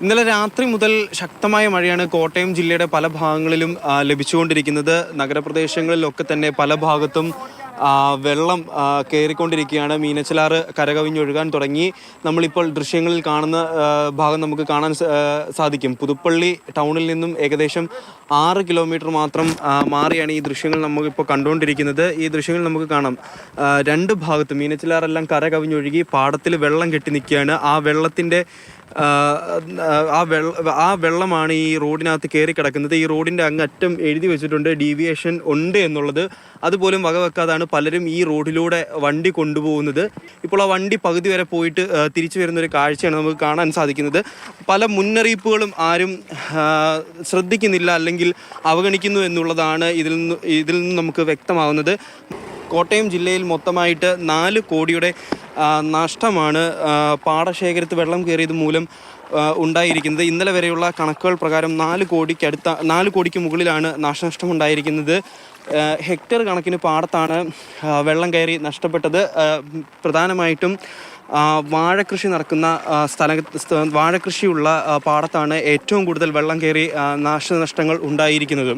ഇന്നലെ രാത്രി മുതൽ ശക്തമായ മഴയാണ് കോട്ടയം ജില്ലയുടെ പല ഭാഗങ്ങളിലും ലഭിച്ചുകൊണ്ടിരിക്കുന്നത്. നഗരപ്രദേശങ്ങളിലൊക്കെ തന്നെ പല ഭാഗത്തും വെള്ളം കയറിക്കൊണ്ടിരിക്കുകയാണ്. മീനച്ചിലാറ് കരകവിഞ്ഞൊഴുകാൻ തുടങ്ങി. നമ്മളിപ്പോൾ ദൃശ്യങ്ങളിൽ കാണുന്ന ഭാഗം നമുക്ക് കാണാൻ സാധിക്കും. പുതുപ്പള്ളി ടൗണിൽ നിന്നും ഏകദേശം 6 കിലോമീറ്റർ മാത്രം മാറിയാണ് ഈ ദൃശ്യങ്ങൾ നമുക്കിപ്പോൾ കണ്ടുകൊണ്ടിരിക്കുന്നത്. ഈ ദൃശ്യങ്ങൾ നമുക്ക് കാണാം, രണ്ട് ഭാഗത്തും മീനച്ചിലാറെല്ലാം കരകവിഞ്ഞൊഴുകി പാടത്തിൽ വെള്ളം കെട്ടി നിൽക്കുകയാണ്. ആ വെള്ളമാണ് ഈ റോഡിനകത്ത് കയറി കിടക്കുന്നത്. ഈ റോഡിൻ്റെ അങ്ങറ്റം എഴുതി വെച്ചിട്ടുണ്ട് ഡീവിയേഷൻ ഉണ്ട് എന്നുള്ളത്. അതുപോലും വകവെക്കാതാണ് പലരും ഈ റോഡിലൂടെ വണ്ടി കൊണ്ടുപോകുന്നത്. ഇപ്പോൾ ആ വണ്ടി പകുതി വരെ പോയിട്ട് തിരിച്ചു വരുന്നൊരു കാഴ്ചയാണ് നമുക്ക് കാണാൻ സാധിക്കുന്നത്. പല മുന്നറിയിപ്പുകളും ആരും ശ്രദ്ധിക്കുന്നില്ല, അല്ലെങ്കിൽ അവഗണിക്കുന്നു എന്നുള്ളതാണ് ഇതിൽ നിന്ന് നമുക്ക് വ്യക്തമാകുന്നത്. കോട്ടയം ജില്ലയിൽ മൊത്തമായിട്ട് 4 കോടിയുടെ നഷ്ടമാണ് പാടശേഖരത്ത് വെള്ളം കയറിയത് മൂലം ഉണ്ടായിരിക്കുന്നത്. ഇന്നലെ വരെയുള്ള കണക്കുകൾ പ്രകാരം 4 കോടിക്ക് മുകളിലാണ് നാശനഷ്ടം ഉണ്ടായിരിക്കുന്നത്. ഹെക്ടർ കണക്കിന് പാടത്താണ് വെള്ളം കയറി നഷ്ടപ്പെട്ടത്. പ്രധാനമായിട്ടും വാഴക്കൃഷി നടക്കുന്ന വാഴക്കൃഷിയുള്ള പാടത്താണ് ഏറ്റവും കൂടുതൽ വെള്ളം കയറി നാശനഷ്ടങ്ങൾ ഉണ്ടായിരിക്കുന്നത്.